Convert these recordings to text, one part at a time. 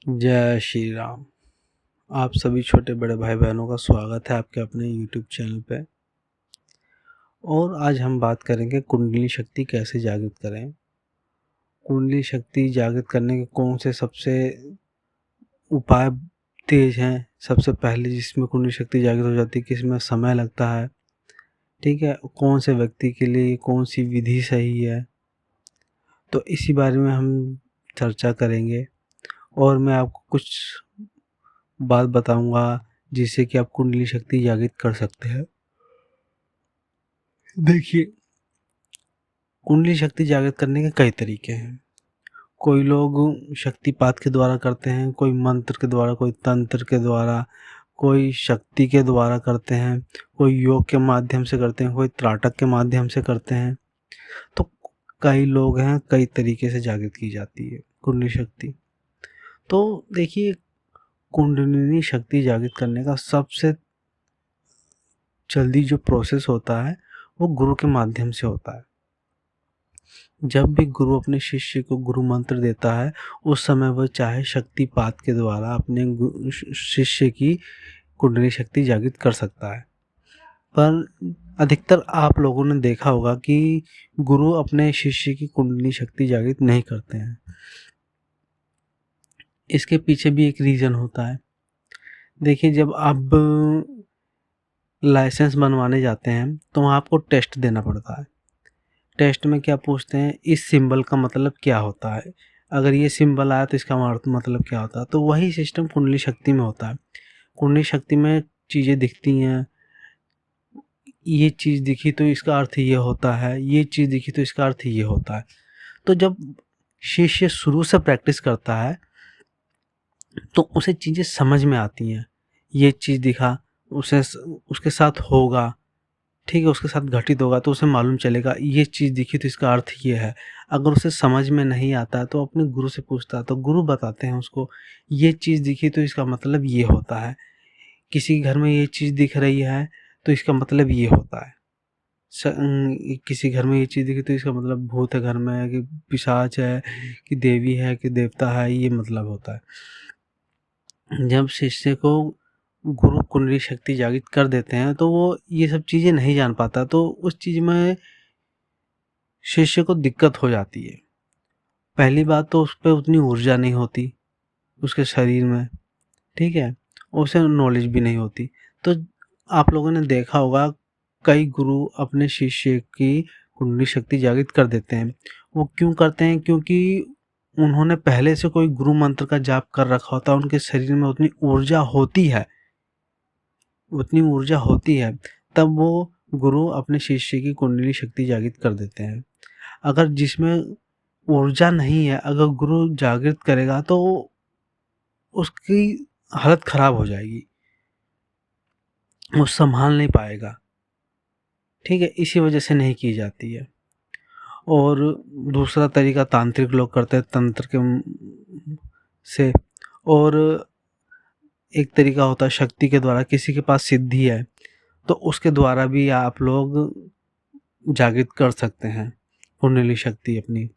जय श्री राम। आप सभी छोटे बड़े भाई बहनों का स्वागत है आपके अपने YouTube चैनल पे। और आज हम बात करेंगे कुंडली शक्ति कैसे जागृत करें। कुंडली शक्ति जागृत करने के कौन से सबसे उपाय तेज हैं। सबसे पहले जिसमें कुंडली शक्ति जागृत हो जाती है, किसमें समय लगता है, ठीक है, कौन से व्यक्ति के लिए कौन सी विधि सही है, तो इसी बारे में हम चर्चा करेंगे। और मैं आपको कुछ बात बताऊंगा जिससे कि आप कुंडली शक्ति जागृत कर सकते हैं। देखिए, कुंडली शक्ति जागृत करने के कई तरीके हैं। कोई लोग शक्तिपात के द्वारा करते हैं, कोई मंत्र के द्वारा, कोई तंत्र के द्वारा, कोई शक्ति के द्वारा करते हैं, कोई योग के माध्यम से करते हैं, कोई त्राटक के माध्यम से करते हैं। तो कई लोग हैं, कई तरीके से जागृत की जाती है कुंडली शक्ति। तो देखिए, कुंडलिनी शक्ति जागृत करने का सबसे जल्दी जो प्रोसेस होता है वो गुरु के माध्यम से होता है। जब भी गुरु अपने शिष्य को गुरु मंत्र देता है, उस समय वह चाहे शक्तिपात के द्वारा अपने शिष्य की कुंडली शक्ति जागृत कर सकता है। पर अधिकतर आप लोगों ने देखा होगा कि गुरु अपने शिष्य की कुंडली शक्ति जागृत नहीं करते हैं। इसके पीछे भी एक रीज़न होता है। देखिए, जब आप लाइसेंस बनवाने जाते हैं तो वहाँ आपको टेस्ट देना पड़ता है। टेस्ट में क्या पूछते हैं, इस सिंबल का मतलब क्या होता है, अगर ये सिंबल आया तो इसका मतलब क्या होता है। तो वही सिस्टम कुंडली शक्ति में होता है। कुंडली शक्ति में चीज़ें दिखती हैं, ये चीज़ दिखी तो इसका अर्थ ये होता है, ये चीज़ दिखी तो इसका अर्थ ये होता है। तो जब शिष्य शुरू से प्रैक्टिस करता है तो उसे चीज़ें समझ में आती हैं। ये चीज़ दिखा, उसे उसके साथ होगा, ठीक है, उसके साथ घटित होगा तो उसे मालूम चलेगा ये चीज़ दिखी तो इसका अर्थ ये है। अगर उसे समझ में नहीं आता है तो अपने गुरु से पूछता है, तो गुरु बताते हैं उसको ये चीज़ दिखी तो इसका मतलब ये होता है। किसी घर में ये चीज़ दिख रही है तो इसका मतलब ये होता है। किसी घर में ये चीज़ दिखी तो इसका मतलब भूत है घर में, कि पिशाच है, कि देवी है, कि देवता है, ये मतलब होता है। जब शिष्य को गुरु कुंडली शक्ति जागृत कर देते हैं तो वो ये सब चीज़ें नहीं जान पाता, तो उस चीज़ में शिष्य को दिक्कत हो जाती है। पहली बात तो उस पे उतनी ऊर्जा नहीं होती उसके शरीर में, ठीक है, उसे नॉलेज भी नहीं होती। तो आप लोगों ने देखा होगा कई गुरु अपने शिष्य की कुंडली शक्ति जागृत कर देते हैं। वो क्यों करते हैं? क्योंकि उन्होंने पहले से कोई गुरु मंत्र का जाप कर रखा होता है, उनके शरीर में उतनी ऊर्जा होती है, उतनी ऊर्जा होती है, तब वो गुरु अपने शिष्य की कुंडली शक्ति जागृत कर देते हैं। अगर जिसमें ऊर्जा नहीं है, अगर गुरु जागृत करेगा तो उसकी हालत खराब हो जाएगी, वो संभाल नहीं पाएगा, ठीक है, इसी वजह से नहीं की जाती है। और दूसरा तरीका तांत्रिक लोग करते हैं तंत्र के से। और एक तरीका होता है शक्ति के द्वारा, किसी के पास सिद्धि है तो उसके द्वारा भी आप लोग जागृत कर सकते हैं कुंडली शक्ति अपनी।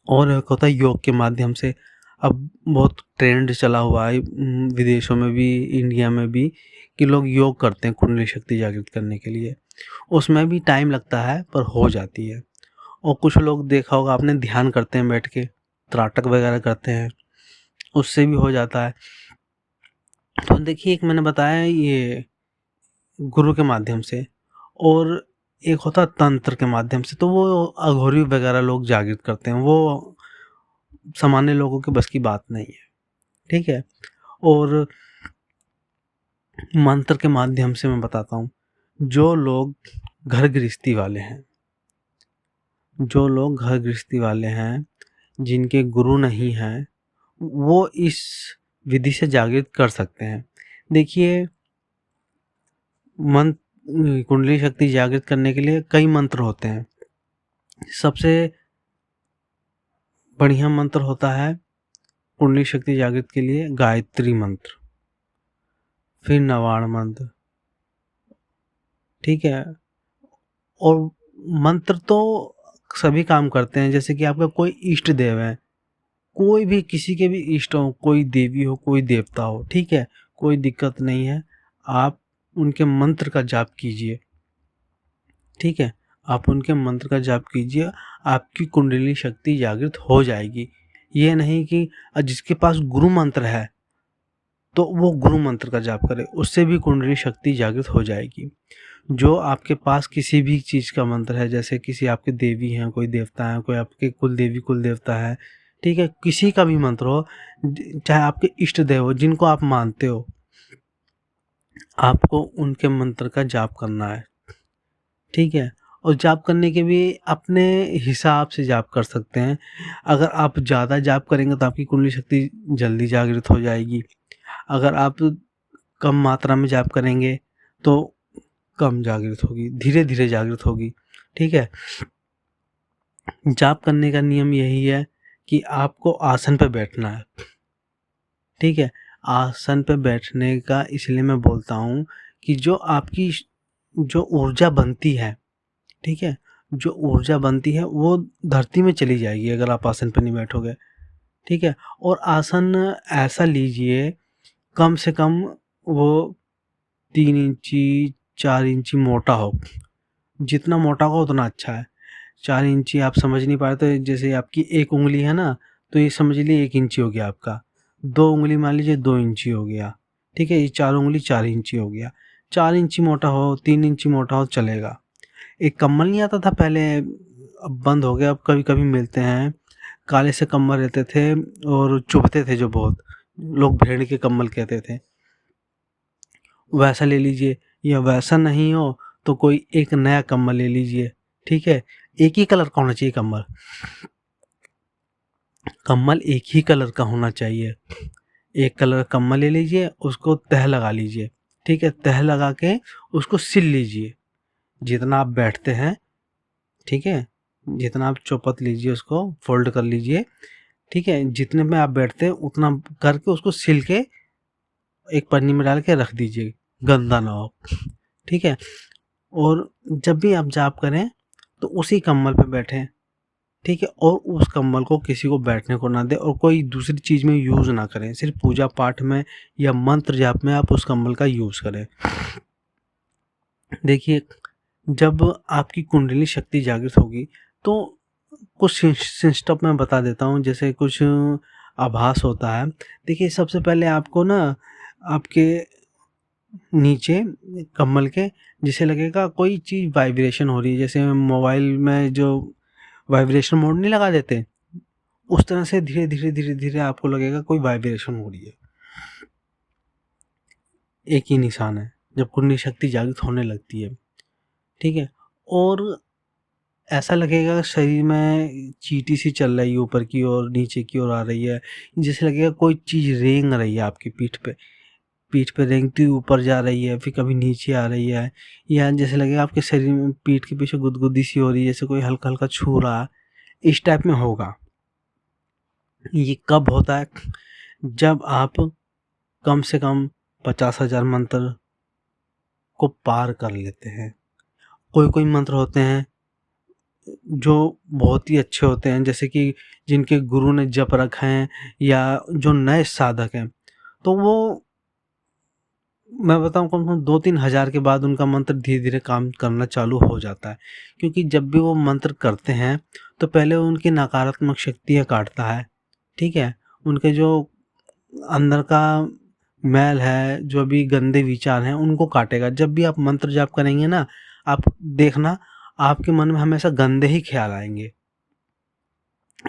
और एक होता है योग के माध्यम से। अब बहुत ट्रेंड चला हुआ है विदेशों में भी, इंडिया में भी, कि लोग योग करते हैं कुंडली शक्ति जागृत करने के लिए। उसमें भी टाइम लगता है पर हो जाती है। और कुछ लोग देखा होगा आपने, ध्यान करते हैं बैठ के, त्राटक वगैरह करते हैं, उससे भी हो जाता है। तो देखिए, एक मैंने बताया ये गुरु के माध्यम से, और एक होता है तंत्र के माध्यम से। तो वो अघोरी वगैरह लोग जागृत करते हैं, वो सामान्य लोगों के बस की बात नहीं है, ठीक है। और मंत्र के माध्यम से मैं बताता हूँ, जो लोग घर गृहस्थी वाले हैं, जो लोग घर गृहस्थी वाले हैं, जिनके गुरु नहीं हैं, वो इस विधि से जागृत कर सकते हैं। देखिए, मंत्र कुंडली शक्ति जागृत करने के लिए कई मंत्र होते हैं। सबसे बढ़िया मंत्र होता है कुंडली शक्ति जागृत के लिए गायत्री मंत्र, फिर नवाण मंत्र, ठीक है। और मंत्र तो सभी काम करते हैं। जैसे कि आपका कोई इष्ट देव है, कोई भी किसी के भी इष्ट हो, कोई देवी हो, कोई देवता हो, ठीक है, कोई दिक्कत नहीं है, आप उनके मंत्र का जाप कीजिए, ठीक है, आप उनके मंत्र का जाप कीजिए, आपकी कुंडली शक्ति जागृत हो जाएगी। ये नहीं कि जिसके पास गुरु मंत्र है तो वो गुरु मंत्र का जाप करे, उससे भी कुंडली शक्ति जागृत हो जाएगी। जो आपके पास किसी भी चीज़ का मंत्र है, जैसे किसी आपके देवी हैं, कोई देवता है, कोई आपके कुल देवी कुल देवता है, ठीक है, किसी का भी मंत्र हो, चाहे आपके इष्ट देव हो, जिनको आप मानते हो, आपको उनके मंत्र का जाप करना है, ठीक है। और जाप करने के भी अपने हिसाब से जाप कर सकते हैं। अगर आप ज़्यादा जाप करेंगे तो आपकी कुंडली शक्ति जल्दी जागृत हो जाएगी। अगर आप कम मात्रा में जाप करेंगे तो कम जागृत होगी, धीरे धीरे जागृत होगी, ठीक है। जाप करने का नियम यही है कि आपको आसन पे बैठना है, ठीक है। आसन पे बैठने का इसलिए मैं बोलता हूँ कि जो आपकी जो ऊर्जा बनती है, ठीक है, जो ऊर्जा बनती है वो धरती में चली जाएगी अगर आप आसन पे नहीं बैठोगे, ठीक है। और आसन ऐसा लीजिए कम से कम वो 3 इंची 4 इंची मोटा हो, जितना मोटा हो उतना अच्छा है। 4 इंची आप समझ नहीं पा रहे तो जैसे आपकी एक उंगली है ना, तो ये समझ लीजिए 1 इंची हो गया आपका, 2 उंगली मान लीजिए 2 इंची हो गया, ठीक है, ये 4 उंगली 4 इंची हो गया। 4 इंची मोटा हो, 3 इंची मोटा हो चलेगा। एक कम्बल नहीं आता था पहले, अब बंद हो गया, अब कभी कभी मिलते हैं, काले से कम्बल रहते थे और चुभते थे, जो बहुत लोग भेड़ के कम्बल कहते थे, वैसा ले लीजिए। या वैसा नहीं हो तो कोई एक नया कम्बल ले लीजिए, ठीक है। एक ही कलर का होना चाहिए कम्बल, कम्बल एक ही कलर का होना चाहिए। एक कलर का कम्बल ले लीजिए, उसको तह लगा लीजिए, ठीक है, तह लगा के उसको सिल लीजिए जितना आप बैठते हैं, ठीक है, जितना आप चौपत लीजिए उसको फोल्ड कर लीजिए, ठीक है, जितने में आप बैठते हैं उतना करके उसको सिल के एक पन्नी में डाल के रख दीजिए, गंदा ना हो, ठीक है। और जब भी आप जाप करें तो उसी कंबल पे बैठें, ठीक है, और उस कंबल को किसी को बैठने को ना दें और कोई दूसरी चीज़ में यूज़ ना करें, सिर्फ पूजा पाठ में या मंत्र जाप में आप उस कंबल का यूज़ करें। देखिए, जब आपकी कुंडली शक्ति जागृत होगी तो कुछ सिस्टम मैं बता देता हूँ, जैसे कुछ आभास होता है। देखिए, सबसे पहले आपको ना आपके नीचे कम्बल के जैसे लगेगा कोई चीज़ वाइब्रेशन हो रही है, जैसे मोबाइल में जो वाइब्रेशन मोड नहीं लगा देते, उस तरह से धीरे धीरे धीरे धीरे आपको लगेगा कोई वाइब्रेशन हो रही है। एक ही निशान है जब कुंडली शक्ति जागृत होने लगती है, ठीक है। और ऐसा लगेगा शरीर में चींटी सी चल रही है, ऊपर की ओर नीचे की ओर आ रही है, जैसे लगेगा कोई चीज़ रेंग रही है आपकी पीठ पे, पीठ पे रेंगती ऊपर जा रही है, फिर कभी नीचे आ रही है, या जैसे लगेगा आपके शरीर में पीठ के पीछे गुदगुदी सी हो रही है, जैसे कोई हल्का हल्का छू रहा है, इस टाइप में होगा। ये कब होता है? जब आप कम से कम 50,000 मंत्र को पार कर लेते हैं। कोई कोई मंत्र होते हैं जो बहुत ही अच्छे होते हैं, जैसे कि जिनके गुरु ने जप रखे हैं या जो नए साधक हैं, तो वो मैं बताऊँ कम से कम 2-3 हज़ार के बाद उनका मंत्र धीरे धीरे काम करना चालू हो जाता है। क्योंकि जब भी वो मंत्र करते हैं तो पहले उनकी नकारात्मक शक्तियाँ काटता है, ठीक है। उनके जो अंदर का मैल है, जो भी गंदे विचार हैं, उनको काटेगा। जब भी आप मंत्र जाप करेंगे ना, आप देखना आपके मन में हमेशा गंदे ही ख्याल आएंगे,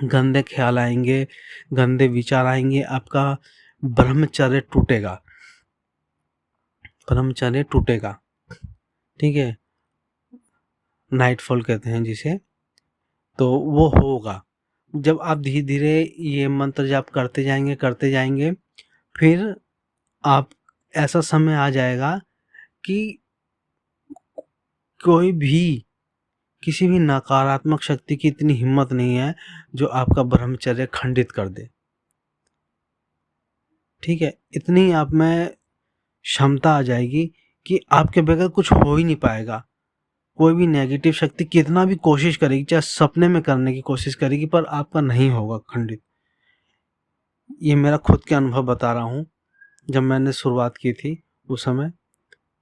गंदे ख्याल आएंगे, गंदे विचार आएंगे, आपका ब्रह्मचर्य टूटेगा, ब्रह्मचर्य टूटेगा, ठीक है, नाइटफॉल कहते हैं जिसे, तो वो होगा। जब आप धीरे धीरे ये मंत्र जाप करते जाएंगे, फिर आप ऐसा समय आ जाएगा कि कोई भी किसी भी नकारात्मक शक्ति की इतनी हिम्मत नहीं है जो आपका ब्रह्मचर्य खंडित कर दे, ठीक है। इतनी आप में क्षमता आ जाएगी कि आपके बगैर कुछ हो ही नहीं पाएगा। कोई भी नेगेटिव शक्ति कितना भी कोशिश करेगी, चाहे सपने में करने की कोशिश करेगी, पर आपका नहीं होगा खंडित। ये मेरा खुद के अनुभव बता रहा हूँ। जब मैंने शुरुआत की थी उस समय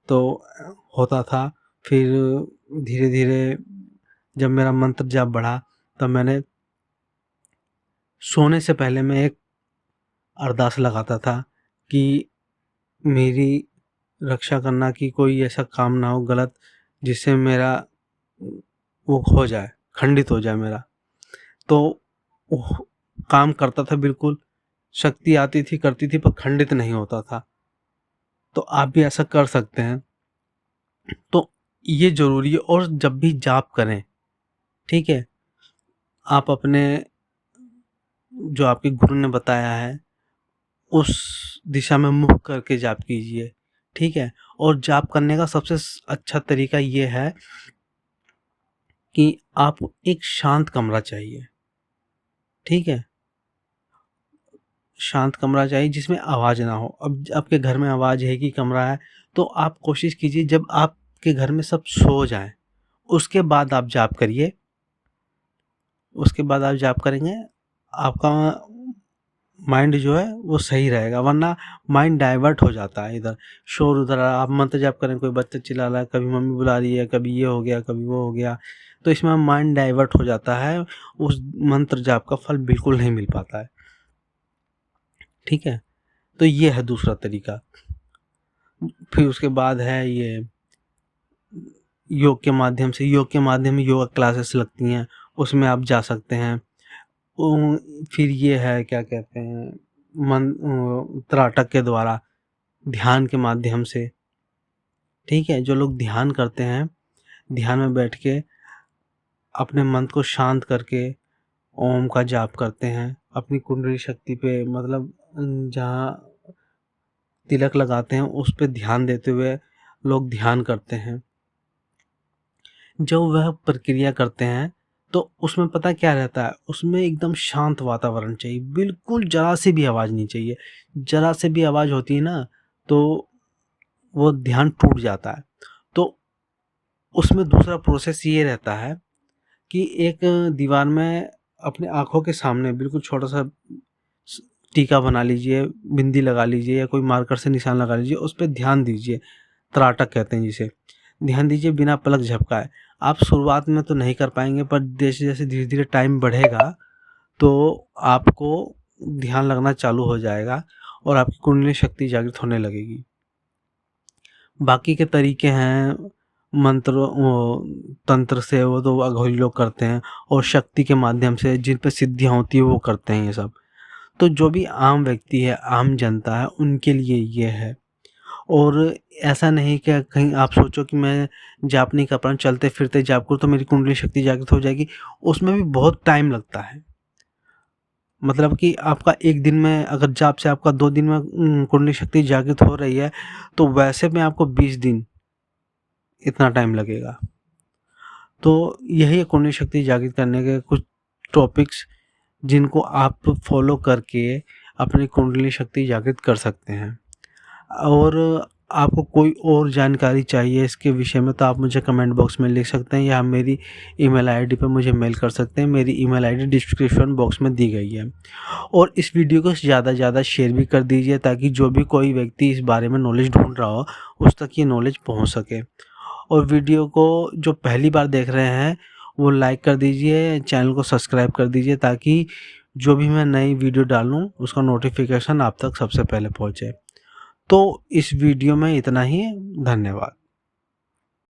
तो होता था, फिर धीरे-धीरे जब मेरा मंत्र जाप बढ़ा तब मैंने सोने से पहले मैं एक अरदास लगाता था कि मेरी रक्षा करना, कि कोई ऐसा काम ना हो गलत जिससे मेरा वो हो जाए, खंडित हो जाए मेरा। तो वो काम करता था बिल्कुल, शक्ति आती थी, करती थी, पर खंडित नहीं होता था। तो आप भी ऐसा कर सकते हैं। तो ये ज़रूरी है। और जब भी जाप करें, ठीक है, आप अपने जो आपके गुरु ने बताया है उस दिशा में मुख करके जाप कीजिए, ठीक है। और जाप करने का सबसे अच्छा तरीका ये है कि आपको एक शांत कमरा चाहिए, ठीक है। शांत कमरा चाहिए जिसमें आवाज़ ना हो। अब आपके घर में आवाज़ है कि कमरा है, तो आप कोशिश कीजिए जब आपके घर में सब सो जाएं उसके बाद आप जाप करिए। उसके बाद आप जाप करेंगे, आपका माइंड जो है वो सही रहेगा, वरना माइंड डाइवर्ट हो जाता है। इधर शोर, उधर आप मंत्र जाप करें, कोई बच्चा चिल्ला रहा है, कभी मम्मी बुला रही है, कभी ये हो गया, कभी वो हो गया, तो इसमें माइंड डाइवर्ट हो जाता है, उस मंत्र जाप का फल बिल्कुल नहीं मिल पाता है, ठीक है। तो ये है दूसरा तरीका। फिर उसके बाद है ये योग के माध्यम से, योग के माध्यम में योगा क्लासेस लगती हैं, उसमें आप जा सकते हैं। फिर ये है क्या कहते हैं, त्राटक के द्वारा, ध्यान के माध्यम से, ठीक है। जो लोग ध्यान करते हैं, ध्यान में बैठ के अपने मन को शांत करके ओम का जाप करते हैं, अपनी कुंडली शक्ति पे, मतलब जहाँ तिलक लगाते हैं उस पे ध्यान देते हुए लोग ध्यान करते हैं। जब वह प्रक्रिया करते हैं तो उसमें पता क्या रहता है, उसमें एकदम शांत वातावरण चाहिए, बिल्कुल ज़रा से भी आवाज़ नहीं चाहिए। ज़रा से भी आवाज़ होती है ना तो वो ध्यान टूट जाता है। तो उसमें दूसरा प्रोसेस ये रहता है कि एक दीवार में अपने आँखों के सामने बिल्कुल छोटा-सा टीका बना लीजिए, बिंदी लगा लीजिए या कोई मार्कर से निशान लगा लीजिए, उस पे ध्यान दीजिए। त्राटक कहते हैं जिसे। ध्यान दीजिए बिना पलक झपकाए। आप शुरुआत में तो नहीं कर पाएँगे, पर जैसे-जैसे धीरे-धीरे टाइम बढ़ेगा तो आपको ध्यान लगना चालू हो जाएगा और आपकी कुंडली शक्ति जागृत होने लगेगी। बाकी के तरीके हैं मंत्र, वो तंत्र से, वो तो अघोरी लोग करते हैं, और शक्ति के माध्यम से जिन पे सिद्धियाँ होती है वो करते हैं ये सब। तो जो भी आम व्यक्ति है, आम जनता है, उनके लिए ये है। और ऐसा नहीं कि कहीं आप सोचो कि मैं जाप नहीं कर पा रहा हूँ, चलते-फिरते जाप करूँ तो मेरी कुंडली शक्ति जागृत हो जाएगी, उसमें भी बहुत टाइम लगता है। मतलब कि आपका 1 दिन में अगर जाप से आपका 2 दिन में कुंडली शक्ति जागृत हो रही है, तो वैसे में आपको 20 दिन इतना टाइम लगेगा। तो यही है कुंडली शक्ति जागृत करने के कुछ टॉपिक्स, जिनको आप फॉलो करके अपनी कुंडली शक्ति जागृत कर सकते हैं। और आपको कोई और जानकारी चाहिए इसके विषय में तो आप मुझे कमेंट बॉक्स में लिख सकते हैं या मेरी ईमेल आईडी पे मुझे मेल कर सकते हैं। मेरी ईमेल आईडी डिस्क्रिप्शन बॉक्स में दी गई है। और इस वीडियो को ज़्यादा से ज़्यादा शेयर भी कर दीजिए ताकि जो भी कोई व्यक्ति इस बारे में नॉलेज ढूंढ रहा हो उस तक ये नॉलेज पहुंच सके। और वीडियो को जो पहली बार देख रहे हैं वो लाइक कर दीजिए, चैनल को सब्सक्राइब कर दीजिए ताकि जो भी मैं नई वीडियो डालूँ उसका नोटिफिकेशन आप तक सबसे पहले पहुँचे। तो इस वीडियो में इतना ही। धन्यवाद।